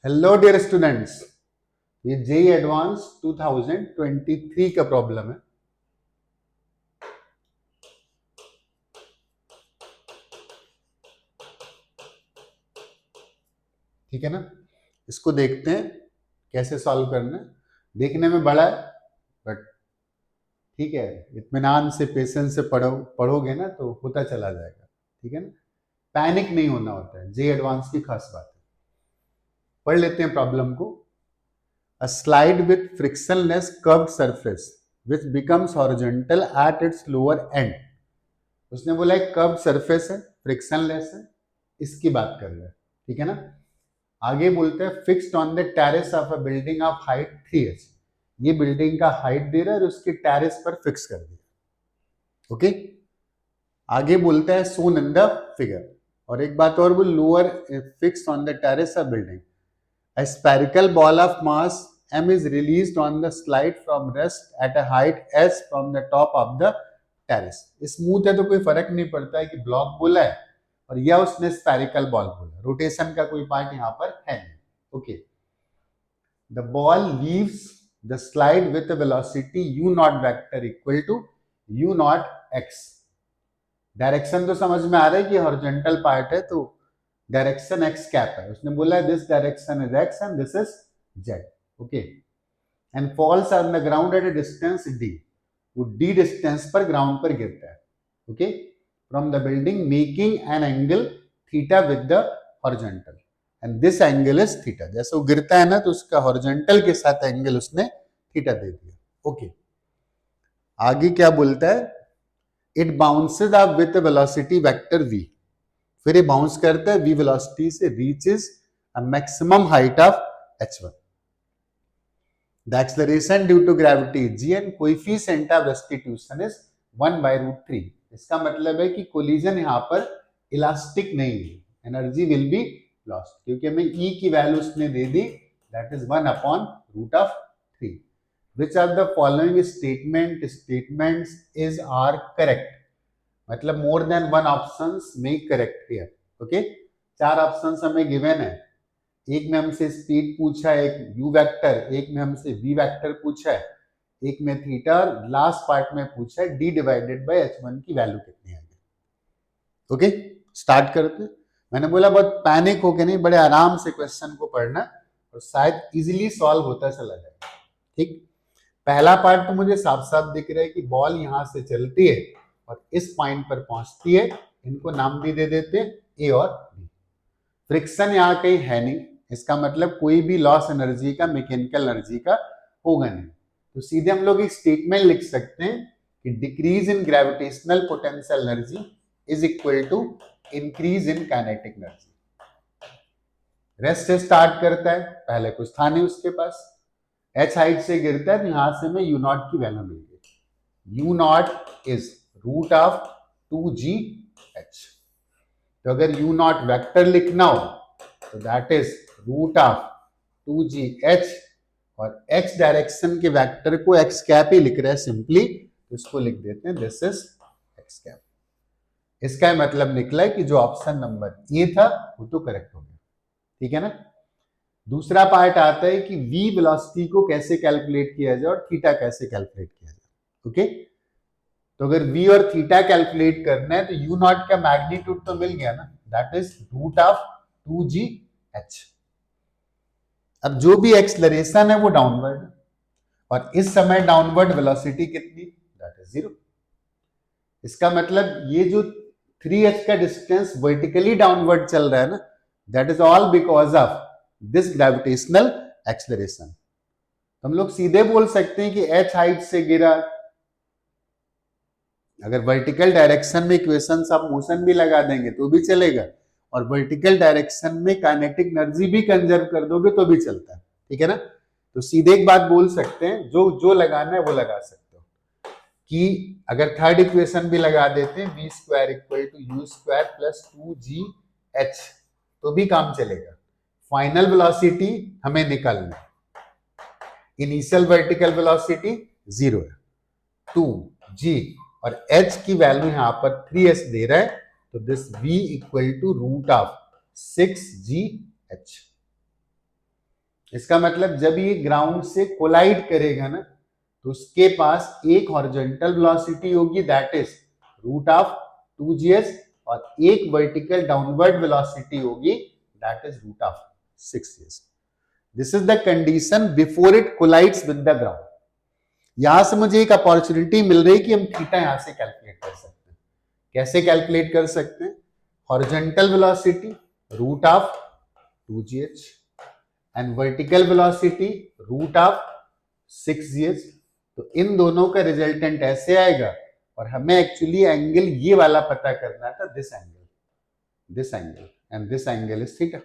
Hello dear students, ये JEE advance 2023 का problem है। ठीक है ना। इसको देखते हैं कैसे सॉल्व करना है। देखने में बड़ा है बट ठीक है, इत्मीनान से पेशेंस से पढ़ोगे ना तो होता चला जाएगा। ठीक है ना, पैनिक नहीं होना होता है, जेई एडवांस की खास बात है। पढ़ लेते हैं प्रॉब्लम को। A slide with frictionless curved surface which becomes horizontal at its lower end. उसने बोला एक कर्व्ड सरफेस है, फ्रिक्शनलेस है, इसकी बात कर रहे हैं। ठीक है ना। आगे बोलते हैं fixed on the terrace of a building of height 3h। ये बिल्डिंग का हाइट दे रहा है और उसके टेरेस पर फिक्स कर दिया। ओके, आगे बोलता है सोन इन द फिगर। और एक बात और बोल, lower fixed on the terrace of building a spherical ball of mass m is released on the slide from rest at a height s from the top of the terrace। Smooth है तो कोई फर्क नहीं पड़ता है कि block बोला है और या उसने स्फेरिकल बॉल बोला, रोटेशन का कोई पार्ट यहाँ पर है नहीं। Okay, the ball leaves the slide with velocity u naught vector equal to u naught x। Direction तो समझ में आ रहा है कि हॉरिजॉन्टल पार्ट है तो डायरेक्शन एक्स कैप है। उसने बोला this direction is x and this is Z. Okay, and falls on the ground at a distance D. वो डी डिस्टेंस पर ग्राउंड पर गिरता है। Okay, from the building making an angle theta with the horizontal and this angle is theta. जैसे वो गिरता है ना तो उसका हॉरिजॉन्टल के साथ एंगल उसने थीटा दे दिया। ओके, आगे क्या बोलता है, it bounces up with velocity vector v। फिर ये बाउंस करता है v वेलोसिटी से, reaches a maximum height of h1। The acceleration due to gravity g and coefficient of restitution is 1/√3। इसका मतलब है कि कोलिजन यहां पर इलास्टिक नहीं है, एनर्जी विल बी लॉस्ट क्योंकि हमें e की वैल्यू उसने दे दी, that is 1/√3। Which of the following statements is are correct. मतलब more than one options make correct here. Okay, चार ऑप्शंस हमें गिवन है। एक में हमसे स्पीड पूछा है, एक यू वेक्टर, एक में हमसे वी वेक्टर पूछा है, एक में थीटा, और लास्ट पार्ट में पूछा है डी डिवाइडेड बाय h1 की वैल्यू कितनी आएगी। ओके, स्टार्ट करते। मैंने बोला बहुत पैनिक होके नहीं, बड़े आराम से क्वेश्चन को पढ़ना और शायद इजीली सॉल्व होता चला जाएगा। ठीक, पहला पार्ट तो मुझे साफ साफ दिख रहा है कि बॉल यहां से चलती है और इस पॉइंट पर पहुंचती है। इनको नाम भी दे देते ए और बी। फ्रिक्शन यहाँ कहीं है नहीं, इसका मतलब कोई भी लॉस एनर्जी का, मैकेनिकल एनर्जी का होगा नहीं। तो सीधे हम लोग एक स्टेटमेंट लिख सकते हैं कि decrease in gravitational potential energy is equal to increase in kinetic energy. Rest से स्टार्ट करता है, पहले कुछ था नहीं उसके पास, h हाइट से गिरता है तो यहां से हमें u नॉट की वैल्यू मिल गई। u naught is root of 2gh। तो अगर u नॉट वेक्टर लिखना हो तो that is root of 2gh, और x डायरेक्शन के वेक्टर को x कैप ही लिख रहे हैं सिंपली, तो इसको लिख देते हैं दिस इज x कैप। इसका मतलब निकला है कि जो ऑप्शन नंबर ए था वो तो करेक्ट हो गया। ठीक है ना। दूसरा पार्ट आता है कि v वेलोसिटी को कैसे कैलकुलेट किया जाए और थीटा कैसे कैलकुलेट किया जाए। ओके, तो अगर v और थीटा कैलकुलेट करना है तो u नॉट का मैग्नीट्यूड तो मिल गया ना, that is root of 2gh। अब जो भी एक्सेलरेशन है वो डाउनवर्ड है और इस समय डाउनवर्ड वेलोसिटी कितनी, दैट इज 0। इसका मतलब ये जो 3h का डिस्टेंस वर्टिकली डाउनवर्ड चल रहा है ना, that is all because of this gravitational acceleration. हम लोग सीधे बोल सकते हैं कि h हाइट से गिरा। अगर वर्टिकल डायरेक्शन में इक्वेशंस आप मोशन भी लगा देंगे तो भी चलेगा, और वर्टिकल डायरेक्शन में काइनेटिक एनर्जी भी कंजर्व कर दोगे तो भी चलता है। ठीक है ना। तो सीधे एक बात बोल सकते हैं, जो जो लगाना है वो लगा सकते हो, कि अगर थर्ड इक्वेशन भी लगा देते हैं v square equal to u square plus 2gh तो भी काम चलेगा। फाइनल वेलोसिटी हमें निकालना है, इनिशियल वर्टिकल वेलोसिटी 0 है, 2g और h की वैल्यू यहां पर 3s दे रहा है, तो this v equal to root of 6gh। इसका मतलब जब ये ग्राउंड से कोलाइड करेगा ना तो उसके पास एक हॉरिजॉन्टल वेलोसिटी होगी that is root of 2gs और एक वर्टिकल डाउनवर्ड वेलोसिटी होगी that is root of 6gs. This is the condition before it collides with the ground. यहां से मुझे एक अपॉर्चुनिटी मिल रही कि हम थीटा यहां से कैलकुलेट कर सकते हैं. कैसे कैलकुलेट कर सकते हैं? Horizontal velocity root of 2gh and vertical velocity root of 6gh. तो इन दोनों का रिजल्टेंट ऐसे आएगा और हमें एक्चुअली एंगल ये वाला पता करना था, this angle and this angle is theta.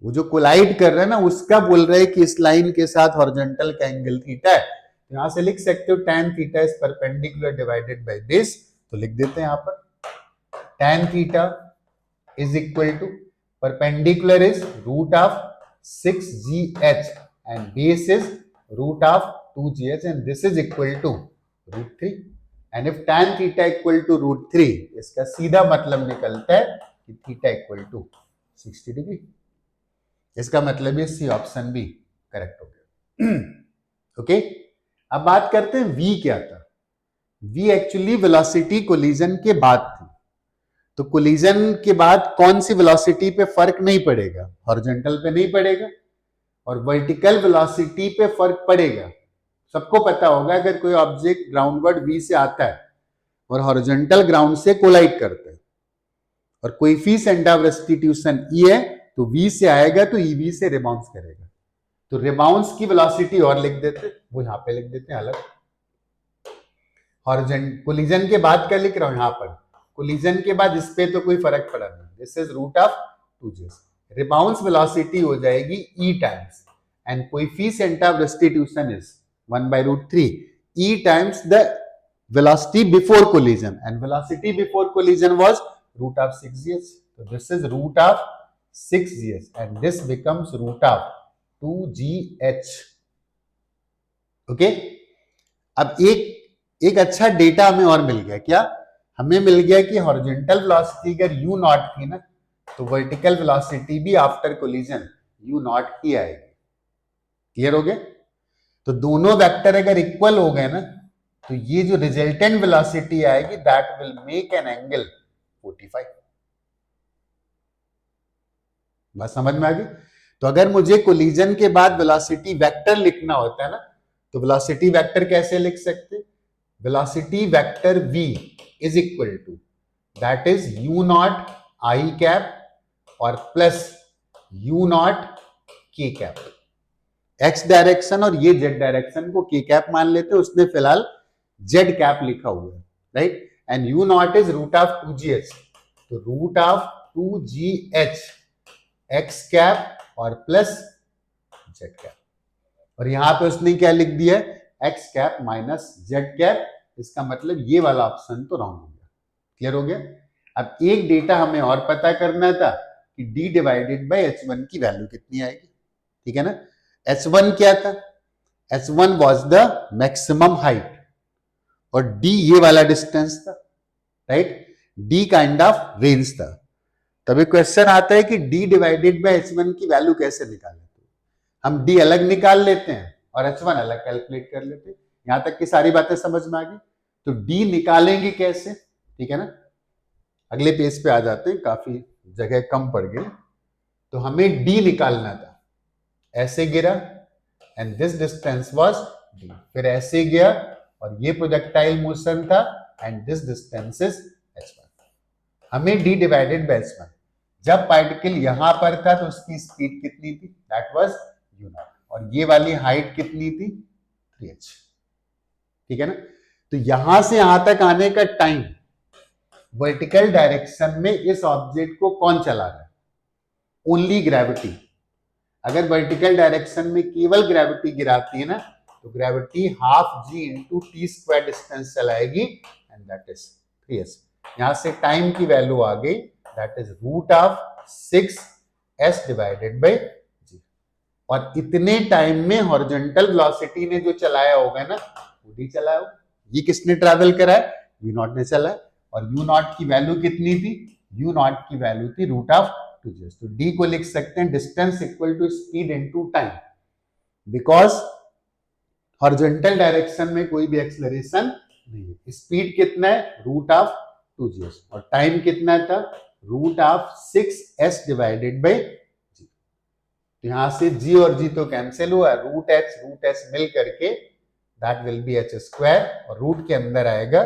वो जो कोलाइड कर रहे हैं ना उसका बोल रहे हैं कि इस लाइन के साथ हॉरिजॉन्टल का एंगल थीटा है. तो यहां से लिख सकते हो tan theta is perpendicular divided by this. तो लिख देते हैं यहां पर tan theta is equal to perpendicular is root of 6gh and base is root of 2gh and this is equal to root 3. and if tan theta equal to root 3 इसका सीधा मतलब निकलता है कि theta equal to 60 डिग्री. इसका मतलब ये C option भी करेक्ट हो गया. ओके, अब बात करते हैं v क्या था. v एक्चुअली वेलोसिटी कोलिजन के बाद थी. तो कोलिजन के बाद कौन सी वेलोसिटी पे फर्क नहीं पड़ेगा? हॉरिजॉन्टल पे नहीं पड़ेगा और वर्टिकल वेलोसिटी पे फर्क पड़ेगा. सबको पता होगा अगर कोई ऑब्जेक्ट ग्राउंडवर्ड v से आता है और हॉरिजॉन्टल ग्राउंड से कोलाइड करता है और कोएफिशिएंट ऑफ रेस्टिट्यूशन e है तो v से आएगा तो ev से रिबाउंस करेगा. तो रिबाउंस की वेलोसिटी और लिख देते, वो यहां पे लिख देते हैं अलग. हॉरिजॉन्टल कोलिजन के बाद क्या लिख रहा हूं यहां पर? कोलिजन के बाद इस पे तो कोई फर्क पड़ा नहीं. This is root of 2gs. Rebounce velocity हो जाएगी e times and coefficient of restitution is 1/√3 e times the velocity before collision and velocity before collision was root of 6gs. so this is root of 6gs and this becomes root of 2gh. okay, अब एक अच्छा data हमें और मिल गया. क्या हमें मिल गया कि हॉरिजॉन्टल वेलोसिटी अगर u नॉट थी ना तो वर्टिकल वेलोसिटी भी आफ्टर कोलिजन u नॉट ही आएगी. क्लियर हो गया? तो दोनों वेक्टर अगर इक्वल हो गए ना तो ये जो रिजल्टेंट वेलोसिटी आएगी that will make an angle 45. बात समझ में आ गई? तो अगर मुझे कोलिजन के बाद वेलोसिटी वेक्टर लिखना होता है ना तो वेलोसिटी वेक्टर कैसे लिख सकते? Velocity vector v is equal to that is u naught I cap और plus u naught k cap. x direction और ये z डायरेक्शन को k कैप मान लेते हैं, उसने फिलहाल z कैप लिखा हुआ है, right. And u naught is root of 2gh. तो root of 2gh x cap और प्लस z कैप. और यहां पे उसने क्या लिख दिया? x cap minus z cap. इसका मतलब ये वाला ऑप्शन तो रॉन्ग हो गया. क्लियर हो गया? अब एक डेटा हमें और पता करना था कि d डिवाइडेड बाय h1 की वैल्यू कितनी आएगी. ठीक है ना? h1 क्या था? h1 was the maximum height और d ये वाला डिस्टेंस था, right. d kind of range था. तभी क्वेश्चन आता है कि d डिवाइडेड बाय h1 की वैल्यू कैसे निकालें. हम d अलग निकाल लेते हैं और h1 अलग कैलकुलेट कर लेते हैं. यहां तक की सारी बातें समझ में आ गई. तो d निकालेंगे कैसे? ठीक है ना? अगले पेज पे आ जाते हैं, काफी जगह कम पड़ गई. तो हमें d निकालना था. ऐसे गिरा and this distance was d. फिर ऐसे गया और ये प्रोजेक्टाइल मोशन था and this distance is h1. हमें d डिवाइडेड बाय h1. जब पार्टिकल यहां पर था तो उसकी स्पीड कितनी थी? That was u not. और ये वाली हाइट कितनी थी? 3h. ठीक है ना? तो यहां से यहां तक आने का टाइम वर्टिकल डायरेक्शन में इस ऑब्जेक्ट को कौन चला रहा है? Only gravity. अगर वर्टिकल डायरेक्शन में केवल ग्रेविटी गिराती है ना तो gravity half g into T square distance चलाएगी एंड दैट इज 3s. यहां से टाइम की वैल्यू आ गई that is root of 6s divided by g. और इतने टाइम में हॉरिजॉन्टल वेलोसिटी ने जो चलाया होगा ना वो d चलाया होगा. ये किसने ट्रैवल करा है? u नॉट ने चला है. और u नॉट की वैल्यू कितनी थी? u नॉट की वैल्यू थी रूट ऑफ 2gs। तो d को लिख सकते हैं distance equal to speed into time, because horizontal direction में कोई भी एक्सेलरेशन नहीं है। स्पीड कितना है, रूट ऑफ 2gs, और टाइम कितना था, root of 6s divided by g। तो यहां से g और g तो कैंसिल हुआ, रूट s मिल करके that will be h square, और रूट के अंदर आएगा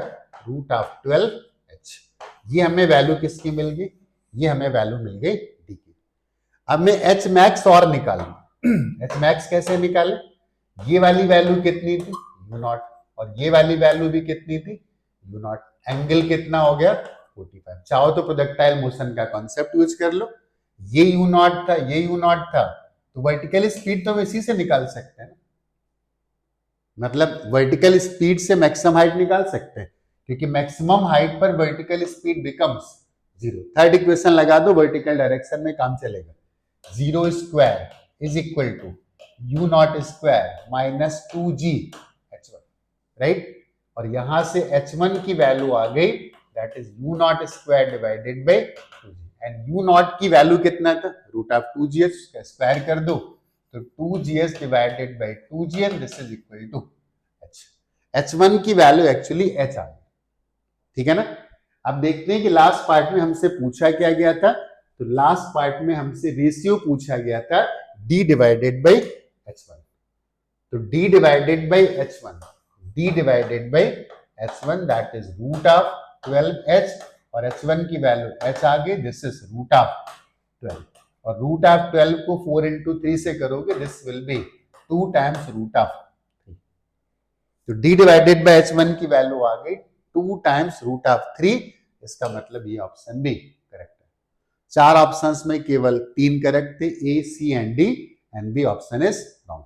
रूट ऑफ 12h। ये हमें वैल्यू किसकी मिल गई, ये हमें वैल्यू मिल गई d की। अब मैं h मैक्स और निकालूं। h मैक्स कैसे निकाले, ये वाली वैल्यू कितनी थी, u नॉट, और ये वाली वैल्यू भी कितनी थी, u नॉट। एंगल कितना हो गया, 45। चाहो तो प्रोजेक्टाइल मोशन का कॉन्सेप्ट यूज कर लो, ये u नॉट था, ये u नॉट था, तो वर्टिकल स्पीड तो हम इसी से निकाल सकते हैं, मतलब वर्टिकल स्पीड से मैक्सिमम हाइट निकाल सकते हैं, क्योंकि मैक्सिमम हाइट पर vertical speed becomes 0। Third equation लगा दो, वर्टिकल डायरेक्शन में काम चलेगा। 0 square is equal to u naught square minus 2g h1, right. और यहां से h1 की वैल्यू आ गई, that is u naught square divided by 2g, and u naught की वैल्यू कितना था, रूट ऑफ 2gs, उसका स्क्वायर कर दो तो 2gs divided by 2g, and this is equal to h। h1 की वैल्यू एक्चुअली h आ गई, ठीक है ना। अब देखते हैं कि लास्ट पार्ट में हमसे पूछा क्या गया था, तो लास्ट पार्ट में हमसे रेशियो पूछा गया था d डिवाइडेड बाई h1। तो d divided by h1, d divided by h1 that is root of 12h, और h1 की वैल्यू h आ गई, दिस इज रूट ऑफ 12, और रूट ऑफ 12 को 4 into 3 से करोगे, this will be 2 times root of 3। तो d divided by h1 की value आ गई 2 टाइम्स रूट ऑफ 3, इसका मतलब ये ऑप्शन बी करेक्ट है। 4 ऑप्शंस में केवल 3 करेक्ट थे, A, C and D, and B option is wrong.